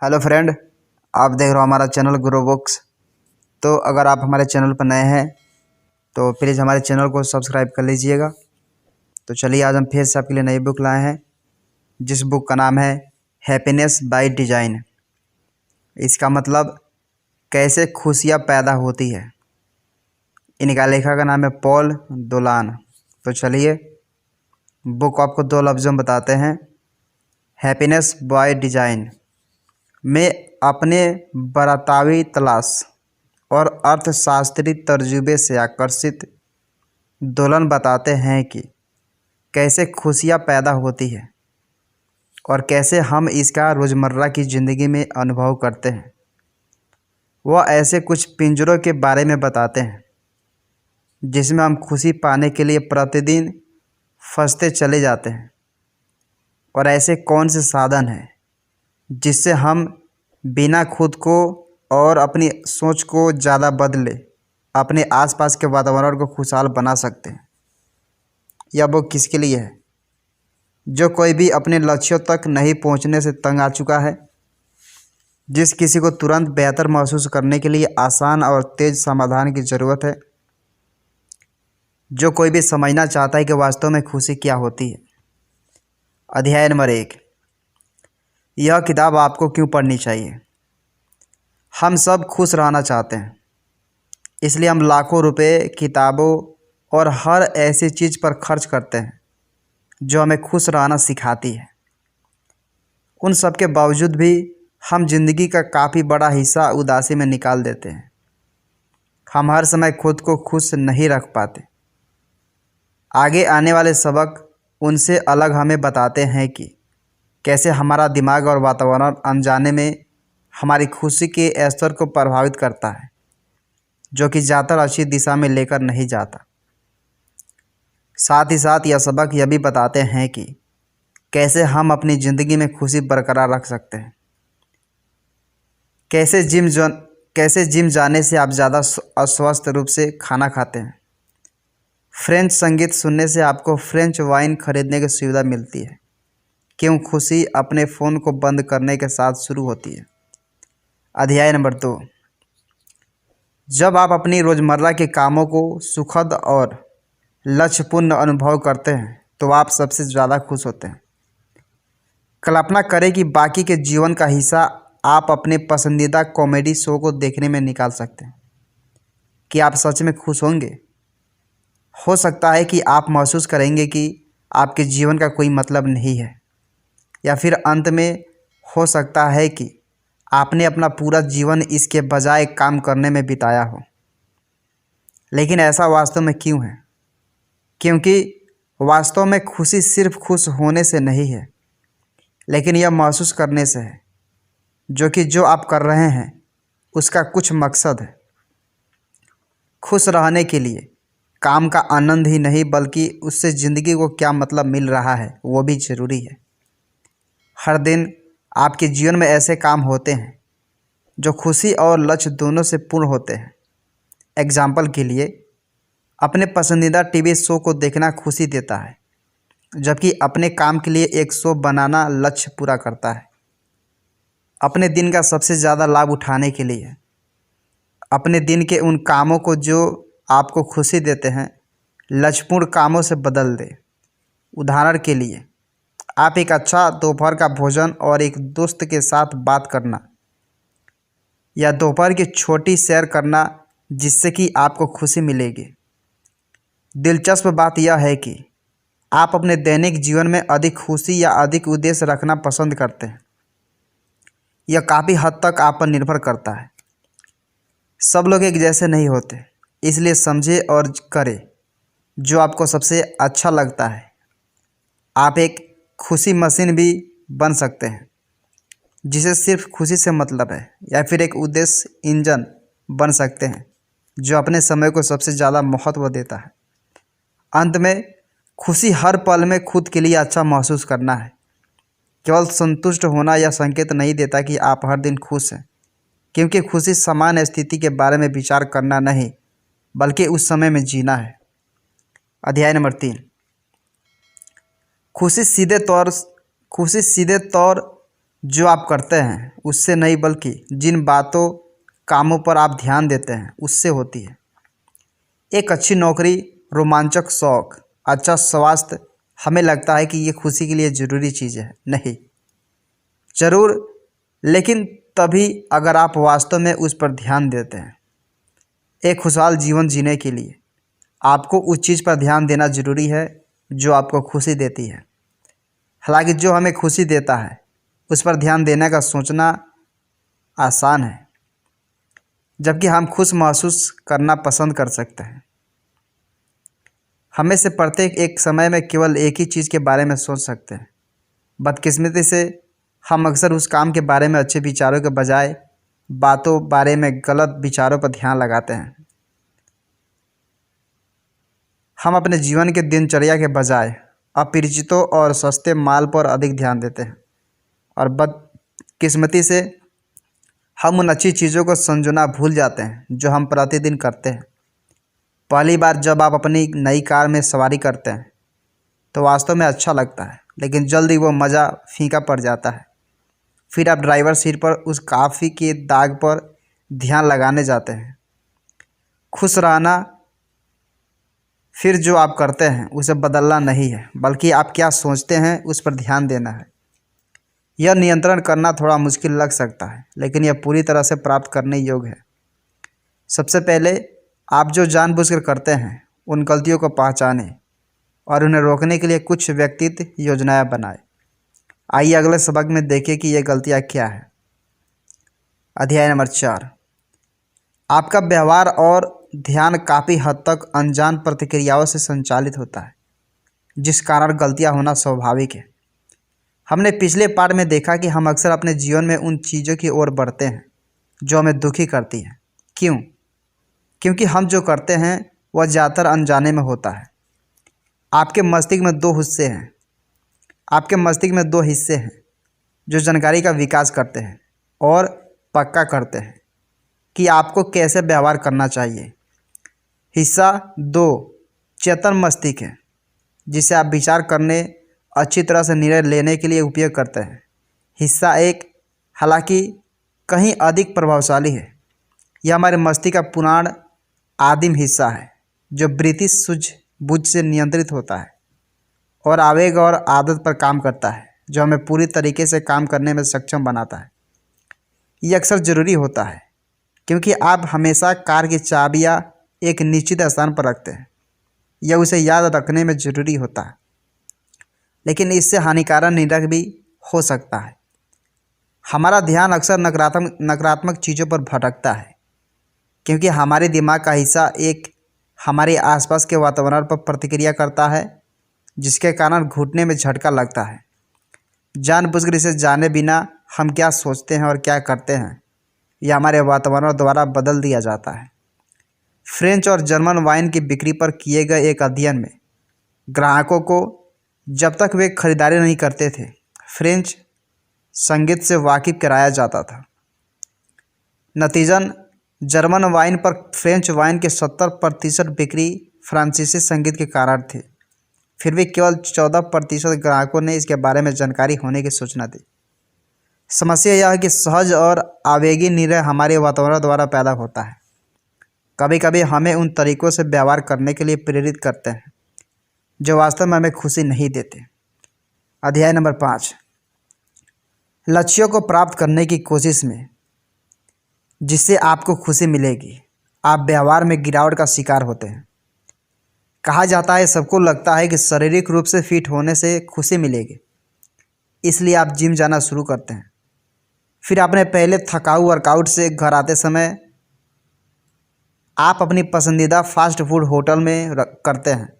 Hello friend, आप देख रहे हो हमारा चैनल ग्रो बुक्स। तो अगर आप हमारे चैनल पर नए हैं तो प्लीज़ हमारे चैनल को सब्सक्राइब कर लीजिएगा। तो चलिए आज हम फिर से आपके लिए नई बुक लाए हैं, जिस बुक का नाम है हैप्पीनेस बाय डिज़ाइन। इसका मतलब कैसे खुशियाँ पैदा होती है। इनका लेखक का नाम है पॉल डोलान। तो चलिए बुक आपको दो लफ्ज़ों में बताते हैं। हैप्पीनेस बाय डिज़ाइन में अपने बरातावी तलाश और अर्थशास्त्री तर्जुबे से आकर्षित डोलन बताते हैं कि कैसे खुशियाँ पैदा होती है और कैसे हम इसका रोज़मर्रा की ज़िंदगी में अनुभव करते हैं। वह ऐसे कुछ पिंजरों के बारे में बताते हैं जिसमें हम खुशी पाने के लिए प्रतिदिन फंसते चले जाते हैं, और ऐसे कौन से साधन हैं जिससे हम बिना खुद को और अपनी सोच को ज़्यादा बदले अपने आसपास के वातावरण को खुशहाल बना सकते हैं। यह बुक किसके लिए है? जो कोई भी अपने लक्ष्यों तक नहीं पहुंचने से तंग आ चुका है, जिस किसी को तुरंत बेहतर महसूस करने के लिए आसान और तेज़ समाधान की ज़रूरत है, जो कोई भी समझना चाहता है कि वास्तव में खुशी क्या होती है। अध्याय नंबर 1। यह किताब आपको क्यों पढ़नी चाहिए। हम सब खुश रहना चाहते हैं, इसलिए हम लाखों रुपए किताबों और हर ऐसी चीज़ पर खर्च करते हैं जो हमें खुश रहना सिखाती है। उन सब के बावजूद भी हम जिंदगी का काफ़ी बड़ा हिस्सा उदासी में निकाल देते हैं। हम हर समय खुद को खुश नहीं रख पाते। आगे आने वाले सबक उनसे अलग हमें बताते हैं कि कैसे हमारा दिमाग और वातावरण अनजाने में हमारी खुशी के स्तर को प्रभावित करता है, जो कि ज़्यादातर अच्छी दिशा में लेकर नहीं जाता। साथ ही साथ यह सबक यह भी बताते हैं कि कैसे हम अपनी ज़िंदगी में खुशी बरकरार रख सकते हैं। कैसे जिम जाने से आप ज़्यादा अस्वस्थ रूप से खाना खाते हैं। फ्रेंच संगीत सुनने से आपको फ्रेंच वाइन खरीदने की सुविधा मिलती है। क्यों खुशी अपने फ़ोन को बंद करने के साथ शुरू होती है। अध्याय नंबर 2। जब आप अपनी रोज़मर्रा के कामों को सुखद और लक्ष्यपूर्ण अनुभव करते हैं तो आप सबसे ज़्यादा खुश होते हैं। कल्पना करें कि बाकी के जीवन का हिस्सा आप अपने पसंदीदा कॉमेडी शो को देखने में निकाल सकते हैं। कि आप सच में खुश होंगे? हो सकता है कि आप महसूस करेंगे कि आपके जीवन का कोई मतलब नहीं है, या फिर अंत में हो सकता है कि आपने अपना पूरा जीवन इसके बजाय काम करने में बिताया हो। लेकिन ऐसा वास्तव में क्यों है? क्योंकि वास्तव में खुशी सिर्फ खुश होने से नहीं है, लेकिन यह महसूस करने से है जो आप कर रहे हैं उसका कुछ मकसद है। खुश रहने के लिए काम का आनंद ही नहीं, बल्कि उससे ज़िंदगी को क्या मतलब मिल रहा है वो भी ज़रूरी है। हर दिन आपके जीवन में ऐसे काम होते हैं जो खुशी और लक्ष्य दोनों से पूर्ण होते हैं। एग्जाम्पल के लिए, अपने पसंदीदा टीवी शो को देखना खुशी देता है, जबकि अपने काम के लिए एक शो बनाना लक्ष्य पूरा करता है। अपने दिन का सबसे ज़्यादा लाभ उठाने के लिए अपने दिन के उन कामों को जो आपको खुशी देते हैं लक्ष्यपूर्ण कामों से बदल दें। उदाहरण के लिए, आप एक अच्छा दोपहर का भोजन और एक दोस्त के साथ बात करना, या दोपहर की छोटी सैर करना जिससे कि आपको खुशी मिलेगी। दिलचस्प बात यह है कि आप अपने दैनिक जीवन में अधिक खुशी या अधिक उद्देश्य रखना पसंद करते हैं। यह काफ़ी हद तक आप पर निर्भर करता है। सब लोग एक जैसे नहीं होते, इसलिए समझे और करें जो आपको सबसे अच्छा लगता है। आप एक खुशी मशीन भी बन सकते हैं जिसे सिर्फ खुशी से मतलब है, या फिर एक उद्देश्य इंजन बन सकते हैं जो अपने समय को सबसे ज़्यादा महत्व देता है। अंत में, खुशी हर पल में खुद के लिए अच्छा महसूस करना है। केवल संतुष्ट होना यह संकेत नहीं देता कि आप हर दिन खुश हैं, क्योंकि खुशी सामान्य स्थिति के बारे में विचार करना नहीं, बल्कि उस समय में जीना है। अध्याय नंबर 3। खुशी सीधे तौर जो आप करते हैं उससे नहीं, बल्कि जिन बातों कामों पर आप ध्यान देते हैं उससे होती है। एक अच्छी नौकरी, रोमांचक शौक, अच्छा स्वास्थ्य, हमें लगता है कि ये खुशी के लिए ज़रूरी चीज़ है। नहीं, ज़रूर, लेकिन तभी अगर आप वास्तव में उस पर ध्यान देते हैं। एक खुशहाल जीवन जीने के लिए आपको उस चीज़ पर ध्यान देना ज़रूरी है जो आपको खुशी देती है। हालांकि जो हमें खुशी देता है उस पर ध्यान देने का सोचना आसान है, जबकि हम खुश महसूस करना पसंद कर सकते हैं। हमें से प्रत्येक एक समय में केवल एक ही चीज़ के बारे में सोच सकते हैं। बदकिस्मती से हम अक्सर उस काम के बारे में अच्छे विचारों के बजाय बातों बारे में गलत विचारों पर ध्यान लगाते हैं। हम अपने जीवन के दिनचर्या के बजाय अपरिचितों और सस्ते माल पर अधिक ध्यान देते हैं, और बदकिस्मती से हम उन अच्छी चीज़ों को संजोना भूल जाते हैं जो हम प्रतिदिन करते हैं। पहली बार जब आप अपनी नई कार में सवारी करते हैं तो वास्तव में अच्छा लगता है, लेकिन जल्दी वो मज़ा फीका पड़ जाता है। फिर आप ड्राइवर सीट पर उस कॉफ़ी के दाग पर ध्यान लगाने जाते हैं। खुश रहना फिर जो आप करते हैं उसे बदलना नहीं है, बल्कि आप क्या सोचते हैं उस पर ध्यान देना है। यह नियंत्रण करना थोड़ा मुश्किल लग सकता है, लेकिन यह पूरी तरह से प्राप्त करने योग्य है। सबसे पहले आप जो जानबूझकर करते हैं उन गलतियों को पहचानें और उन्हें रोकने के लिए कुछ व्यक्तिगत योजनाएं बनाएं। आइए अगले सबक में देखें कि ये गलतियां क्या है। अध्याय नंबर 4। आपका व्यवहार और ध्यान काफ़ी हद तक अनजान प्रतिक्रियाओं से संचालित होता है, जिस कारण गलतियां होना स्वाभाविक है। हमने पिछले पार्ट में देखा कि हम अक्सर अपने जीवन में उन चीज़ों की ओर बढ़ते हैं जो हमें दुखी करती हैं। क्यों? क्योंकि हम जो करते हैं वह ज़्यादातर अनजाने में होता है। आपके मस्तिष्क में दो हिस्से हैं जो जानकारी का विकास करते हैं और पक्का करते हैं कि आपको कैसे व्यवहार करना चाहिए। हिस्सा 2 चेतन मस्तिष्क है, जिसे आप विचार करने, अच्छी तरह से निर्णय लेने के लिए उपयोग करते हैं। हिस्सा 1 हालांकि कहीं अधिक प्रभावशाली है। यह हमारे मस्तिष्क का पुराण आदिम हिस्सा है जो ब्रिटिश सूझबूझ से नियंत्रित होता है और आवेग और आदत पर काम करता है, जो हमें पूरी तरीके से काम करने में सक्षम बनाता है। ये अक्सर ज़रूरी होता है क्योंकि आप हमेशा कार की चाबियाँ एक निश्चित स्थान पर रखते हैं। यह उसे याद रखने में ज़रूरी होता है, लेकिन इससे हानिकारक निर्णय भी हो सकता है। हमारा ध्यान अक्सर नकारात्मक चीज़ों पर भटकता है क्योंकि हमारे दिमाग का हिस्सा एक हमारे आसपास के वातावरण पर प्रतिक्रिया करता है, जिसके कारण घुटने में झटका लगता है। जानबूझकर इसे जाने बिना हम क्या सोचते हैं और क्या करते हैं यह हमारे वातावरण द्वारा बदल दिया जाता है। फ्रेंच और जर्मन वाइन की बिक्री पर किए गए एक अध्ययन में ग्राहकों को जब तक वे खरीदारी नहीं करते थे फ्रेंच संगीत से वाकिफ कराया जाता था। नतीजन जर्मन वाइन पर फ्रेंच वाइन के 70% बिक्री फ्रांसीसी संगीत के कारण थी। फिर भी केवल 14% ग्राहकों ने इसके बारे में जानकारी होने की सूचना दी। समस्या यह है कि सहज और आवेगी निर्णय हमारे वातावरण द्वारा पैदा होता है। कभी कभी हमें उन तरीक़ों से व्यवहार करने के लिए प्रेरित करते हैं जो वास्तव में हमें खुशी नहीं देते। अध्याय नंबर 5। लक्ष्यों को प्राप्त करने की कोशिश में जिससे आपको खुशी मिलेगी, आप व्यवहार में गिरावट का शिकार होते हैं। कहा जाता है सबको लगता है कि शारीरिक रूप से फिट होने से खुशी मिलेगी, इसलिए आप जिम जाना शुरू करते हैं। फिर अपने पहले थकाऊ वर्कआउट से घर आते समय आप अपनी पसंदीदा फास्ट फूड होटल में करते हैं।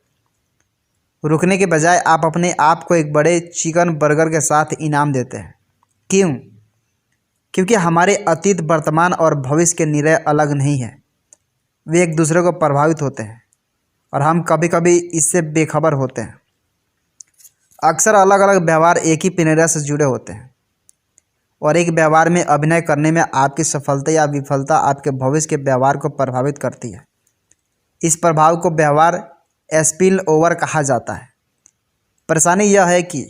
रुकने के बजाय आप अपने आप को एक बड़े चिकन बर्गर के साथ इनाम देते हैं। क्यों? क्योंकि हमारे अतीत, वर्तमान और भविष्य के निर्णय अलग नहीं हैं, वे एक दूसरे को प्रभावित होते हैं और हम कभी कभी इससे बेखबर होते हैं। अक्सर अलग अलग व्यवहार एक ही प्रेरणा से जुड़े होते हैं और एक व्यवहार में अभिनय करने में आपकी सफलता या विफलता आपके भविष्य के व्यवहार को प्रभावित करती है। इस प्रभाव को व्यवहार स्पिल ओवर कहा जाता है। परेशानी यह है कि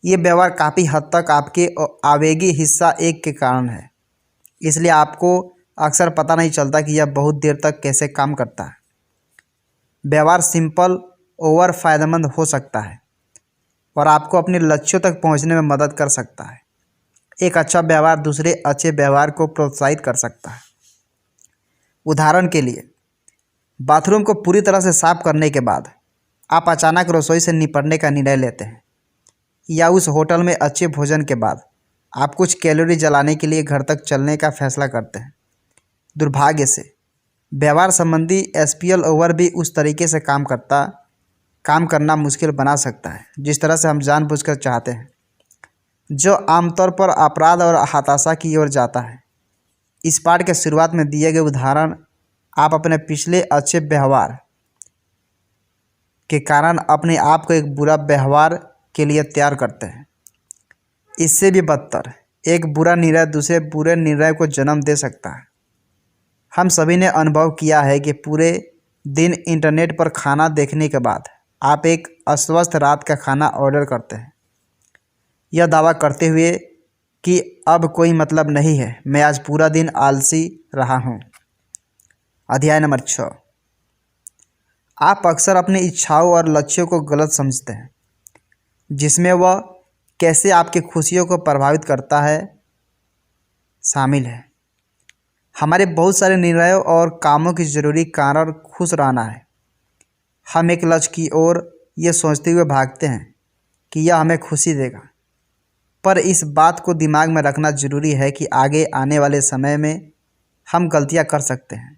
ये व्यवहार काफ़ी हद तक आपके आवेगी हिस्सा एक के कारण है, इसलिए आपको अक्सर पता नहीं चलता कि यह बहुत देर तक कैसे काम करता है। व्यवहार सिंपल ओवर फायदेमंद हो सकता है और आपको अपने लक्ष्यों तक पहुंचने में मदद कर सकता है। एक अच्छा व्यवहार दूसरे अच्छे व्यवहार को प्रोत्साहित कर सकता है। उदाहरण के लिए, बाथरूम को पूरी तरह से साफ करने के बाद आप अचानक रसोई से निपटने का निर्णय लेते हैं, या उस होटल में अच्छे भोजन के बाद आप कुछ कैलोरी जलाने के लिए घर तक चलने का फैसला करते हैं। दुर्भाग्य से व्यवहार संबंधी एसपीएल ओवर भी उस तरीके से काम करना मुश्किल बना सकता है जिस तरह से हम जानबूझकर चाहते हैं, जो आमतौर पर अपराध और हताशा की ओर जाता है। इस पाठ के शुरुआत में दिए गए उदाहरण आप अपने पिछले अच्छे व्यवहार के कारण अपने आप को एक बुरा व्यवहार के लिए तैयार करते हैं। इससे भी बदतर, एक बुरा निर्णय दूसरे बुरे निर्णय को जन्म दे सकता है। हम सभी ने अनुभव किया है कि पूरे दिन इंटरनेट पर खाना देखने के बाद आप एक अस्वस्थ रात का खाना ऑर्डर करते हैं, यह दावा करते हुए कि अब कोई मतलब नहीं है, मैं आज पूरा दिन आलसी रहा हूँ। अध्याय नंबर 6। आप अक्सर अपनी इच्छाओं और लक्ष्यों को गलत समझते हैं, जिसमें वह कैसे आपकी खुशियों को प्रभावित करता है शामिल है। हमारे बहुत सारे निर्णयों और कामों की ज़रूरी कारण खुश रहना है। हम एक लक्ष्य की ओर ये सोचते हुए भागते हैं कि यह हमें खुशी देगा, पर इस बात को दिमाग में रखना ज़रूरी है कि आगे आने वाले समय में हम गलतियां कर सकते हैं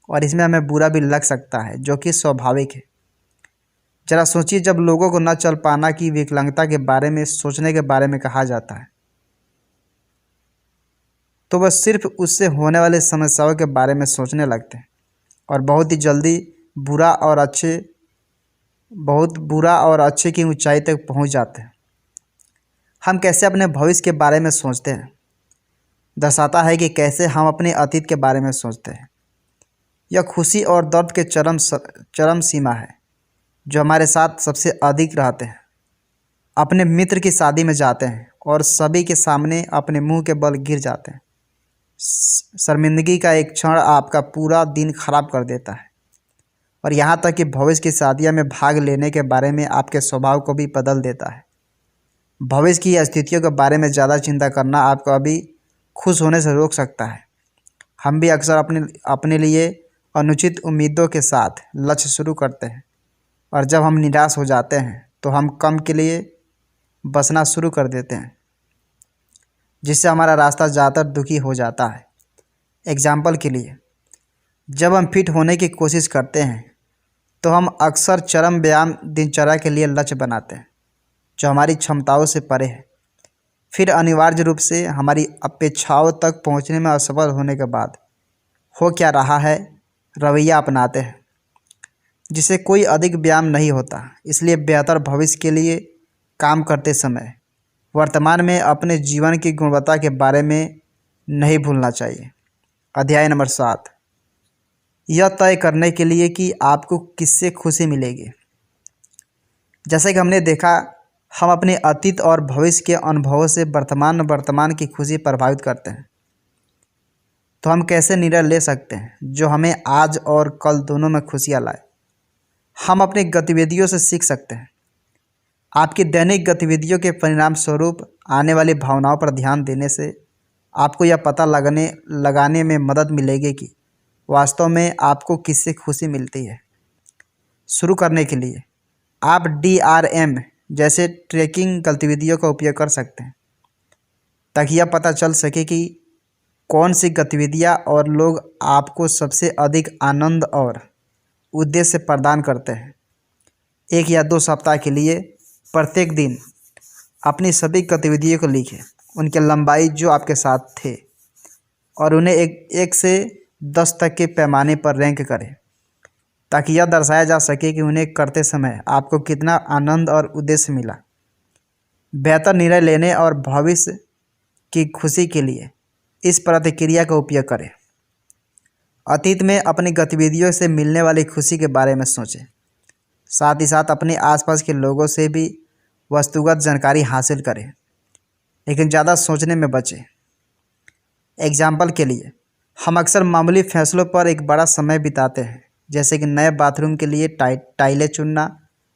और इसमें हमें बुरा भी लग सकता है, जो कि स्वाभाविक है। जरा सोचिए, जब लोगों को न चल पाना की विकलांगता के बारे में सोचने के बारे में कहा जाता है, तो वह सिर्फ उससे होने वाली समस्याओं के बारे में सोचने लगते हैं और बहुत बुरा और अच्छे की ऊंचाई तक पहुंच जाते हैं। हम कैसे अपने भविष्य के बारे में सोचते हैं दर्शाता है कि कैसे हम अपने अतीत के बारे में सोचते हैं। यह खुशी और दर्द के चरम सीमा है जो हमारे साथ सबसे अधिक रहते हैं। अपने मित्र की शादी में जाते हैं और सभी के सामने अपने मुंह के बल गिर जाते हैं। शर्मिंदगी का एक क्षण आपका पूरा दिन खराब कर देता है और यहाँ तक कि भविष्य की शादियों में भाग लेने के बारे में आपके स्वभाव को भी बदल देता है। भविष्य की स्थितियों के बारे में ज़्यादा चिंता करना आपको अभी खुश होने से रोक सकता है। हम भी अक्सर अपने लिए अनुचित उम्मीदों के साथ लक्ष्य शुरू करते हैं और जब हम निराश हो जाते हैं तो हम कम के लिए बसना शुरू कर देते हैं, जिससे हमारा रास्ता ज़्यादातर दुखी हो जाता है। एग्जाम्पल के लिए, जब हम फिट होने की कोशिश करते हैं तो हम अक्सर चरम व्यायाम दिनचर्या के लिए लक्ष्य बनाते हैं जो हमारी क्षमताओं से परे है। फिर अनिवार्य रूप से हमारी अपेक्षाओं तक पहुंचने में असफल होने के बाद हो क्या रहा है रवैया अपनाते हैं जिसे कोई अधिक व्यायाम नहीं होता। इसलिए बेहतर भविष्य के लिए काम करते समय वर्तमान में अपने जीवन की गुणवत्ता के बारे में नहीं भूलना चाहिए। अध्याय नंबर 7। यह तय करने के लिए कि आपको किससे खुशी मिलेगी। जैसे कि हमने देखा, हम अपने अतीत और भविष्य के अनुभवों से वर्तमान की खुशी प्रभावित करते हैं। तो हम कैसे निर्णय ले सकते हैं जो हमें आज और कल दोनों में खुशियाँ लाए। हम अपनी गतिविधियों से सीख सकते हैं। आपकी दैनिक गतिविधियों के परिणाम स्वरूप आने वाली भावनाओं पर ध्यान देने से आपको यह पता लगाने में मदद मिलेगी कि वास्तव में आपको किससे खुशी मिलती है। शुरू करने के लिए आप DRM जैसे ट्रैकिंग गतिविधियों का उपयोग कर सकते हैं ताकि यह पता चल सके कि कौन सी गतिविधियां और लोग आपको सबसे अधिक आनंद और उद्देश्य प्रदान करते हैं। 1 या 2 सप्ताह के लिए प्रत्येक दिन अपनी सभी गतिविधियों को लिखें, उनकी लंबाई जो आपके साथ थे, और उन्हें 1 से 10 तक के पैमाने पर रैंक करें ताकि यह दर्शाया जा सके कि उन्हें करते समय आपको कितना आनंद और उद्देश्य मिला। बेहतर निर्णय लेने और भविष्य की खुशी के लिए इस प्रतिक्रिया का उपयोग करें। अतीत में अपनी गतिविधियों से मिलने वाली खुशी के बारे में सोचें। साथ ही साथ अपने आसपास के लोगों से भी वस्तुगत जानकारी हासिल करें, लेकिन ज़्यादा सोचने में बचें। एग्जाम्पल के लिए, हम अक्सर मामूली फैसलों पर एक बड़ा समय बिताते हैं, जैसे कि नए बाथरूम के लिए टाइलें चुनना,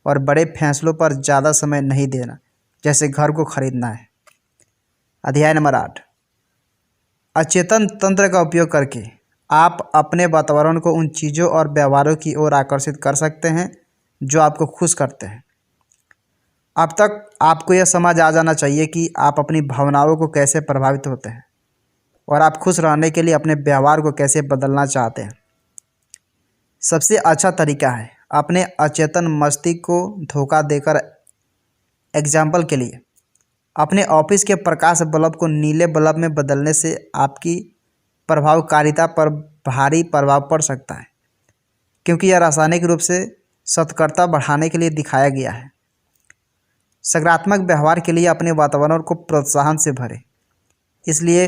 और बड़े फैसलों पर ज़्यादा समय नहीं देना, जैसे घर को खरीदना है। अध्याय नंबर 8, अचेतन तंत्र का उपयोग करके आप अपने वातावरण को उन चीज़ों और व्यवहारों की ओर आकर्षित कर सकते हैं जो आपको खुश करते हैं। अब तक आपको यह समझ आ जाना चाहिए कि आप अपनी भावनाओं को कैसे प्रभावित होते हैं और आप खुश रहने के लिए अपने व्यवहार को कैसे बदलना चाहते हैं। सबसे अच्छा तरीका है अपने अचेतन मस्तिष्क को धोखा देकर। एग्जाम्पल के लिए, अपने ऑफिस के प्रकाश बल्ब को नीले बल्ब में बदलने से आपकी प्रभावकारिता पर भारी प्रभाव पड़ सकता है, क्योंकि यह रासायनिक रूप से सतर्कता बढ़ाने के लिए दिखाया गया है। सकारात्मक व्यवहार के लिए अपने वातावरण को प्रोत्साहन से भरें। इसलिए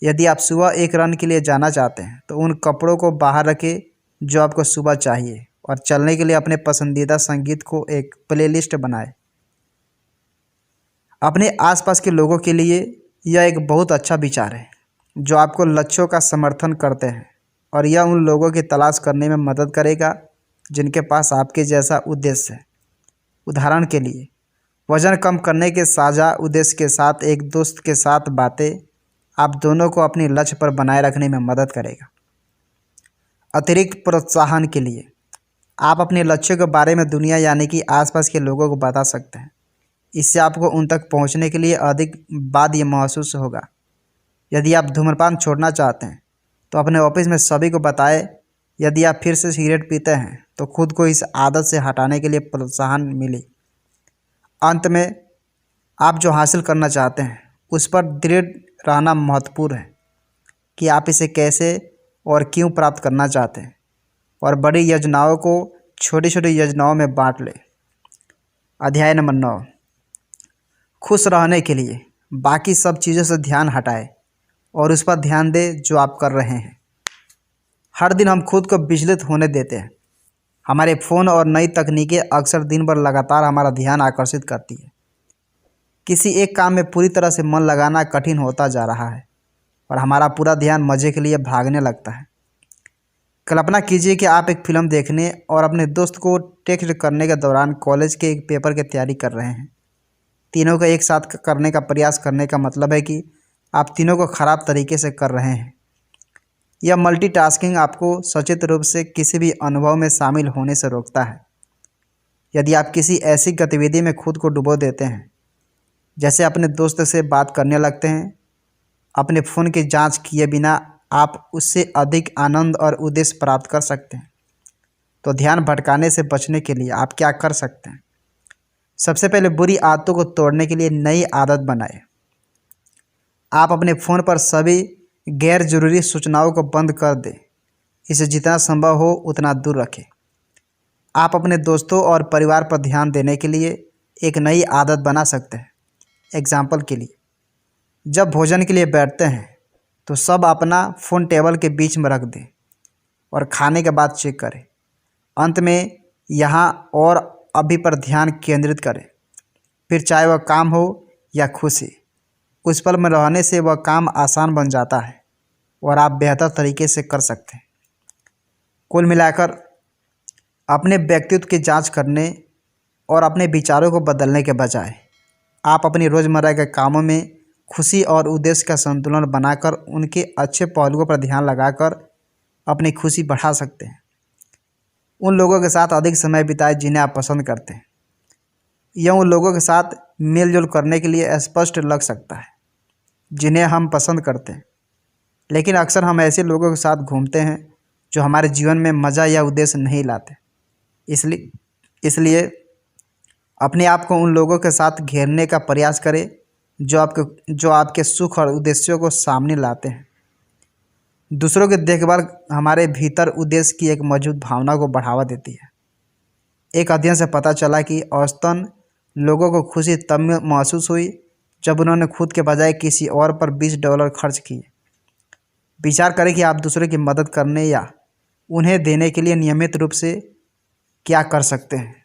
यदि आप सुबह एक रन के लिए जाना चाहते हैं तो उन कपड़ों को बाहर रखें जो आपको सुबह चाहिए, और चलने के लिए अपने पसंदीदा संगीत को एक प्लेलिस्ट बनाएं। अपने आसपास के लोगों के लिए यह एक बहुत अच्छा विचार है जो आपको लक्ष्यों का समर्थन करते हैं, और यह उन लोगों की तलाश करने में मदद करेगा जिनके पास आपके जैसा उद्देश्य है। उदाहरण के लिए, वज़न कम करने के साझा उद्देश्य के साथ एक दोस्त के साथ बातें आप दोनों को अपने लक्ष्य पर बनाए रखने में मदद करेगा। अतिरिक्त प्रोत्साहन के लिए आप अपने लक्ष्यों के बारे में दुनिया यानी कि आसपास के लोगों को बता सकते हैं। इससे आपको उन तक पहुंचने के लिए अधिक बाध्य महसूस होगा। यदि आप धूम्रपान छोड़ना चाहते हैं तो अपने ऑफिस में सभी को बताएं। यदि आप फिर से सिगरेट पीते हैं तो खुद को इस आदत से हटाने के लिए प्रोत्साहन मिले। अंत में, आप जो हासिल करना चाहते हैं उस पर दृढ़ रहना महत्वपूर्ण है कि आप इसे कैसे और क्यों प्राप्त करना चाहते हैं, और बड़ी योजनाओं को छोटी छोटी योजनाओं में बांट लें। अध्याय नंबर 9, खुश रहने के लिए बाकी सब चीज़ों से ध्यान हटाएं और उस पर ध्यान दें जो आप कर रहे हैं। हर दिन हम खुद को विचलित होने देते हैं। हमारे फ़ोन और नई तकनीकें अक्सर दिन भर लगातार हमारा ध्यान आकर्षित करती है। किसी एक काम में पूरी तरह से मन लगाना कठिन होता जा रहा है और हमारा पूरा ध्यान मज़े के लिए भागने लगता है। कल्पना कीजिए कि आप एक फ़िल्म देखने और अपने दोस्त को टेक्स्ट करने के दौरान कॉलेज के एक पेपर की तैयारी कर रहे हैं। तीनों को एक साथ करने का प्रयास करने का मतलब है कि आप तीनों को ख़राब तरीके से कर रहे हैं। यह मल्टीटास्किंग आपको सचेत रूप से किसी भी अनुभव में शामिल होने से रोकता है। यदि आप किसी ऐसी गतिविधि में खुद को डुबो देते हैं, जैसे अपने दोस्त से बात करने लगते हैं, अपने फ़ोन की जांच किए बिना आप उससे अधिक आनंद और उद्देश्य प्राप्त कर सकते हैं। तो ध्यान भटकाने से बचने के लिए आप क्या कर सकते हैं? सबसे पहले बुरी आदतों को तोड़ने के लिए नई आदत बनाएं। आप अपने फ़ोन पर सभी गैर ज़रूरी सूचनाओं को बंद कर दें। इसे जितना संभव हो उतना दूर रखें। आप अपने दोस्तों और परिवार पर ध्यान देने के लिए एक नई आदत बना सकते हैं। एग्जाम्पल के लिए, जब भोजन के लिए बैठते हैं तो सब अपना फ़ोन टेबल के बीच में रख दें और खाने के बाद चेक करें। अंत में यहाँ और अभी पर ध्यान केंद्रित करें। फिर चाहे वह काम हो या खुशी, उस पल में रहने से वह काम आसान बन जाता है और आप बेहतर तरीके से कर सकते हैं। कुल मिलाकर, अपने व्यक्तित्व की जांच करने और अपने विचारों को बदलने के बजाय आप अपनी रोज़मर्रा के कामों में खुशी और उद्देश्य का संतुलन बनाकर उनके अच्छे पहलुओं पर ध्यान लगाकर अपनी खुशी बढ़ा सकते हैं। उन लोगों के साथ अधिक समय बिताएं जिन्हें आप पसंद करते हैं। यह उन लोगों के साथ मेलजोल करने के लिए स्पष्ट लग सकता है जिन्हें हम पसंद करते हैं, लेकिन अक्सर हम ऐसे लोगों के साथ घूमते हैं जो हमारे जीवन में मज़ा या उद्देश्य नहीं लाते। इसलिए अपने आप को उन लोगों के साथ घेरने का प्रयास करें जो आपके सुख और उद्देश्यों को सामने लाते हैं। दूसरों की देखभाल हमारे भीतर उद्देश्य की एक मौजूद भावना को बढ़ावा देती है। एक अध्ययन से पता चला कि औसतन लोगों को खुशी तब महसूस हुई जब उन्होंने खुद के बजाय किसी और पर $20 खर्च किए। विचार करें कि आप दूसरों की मदद करने या उन्हें देने के लिए नियमित रूप से क्या कर सकते हैं।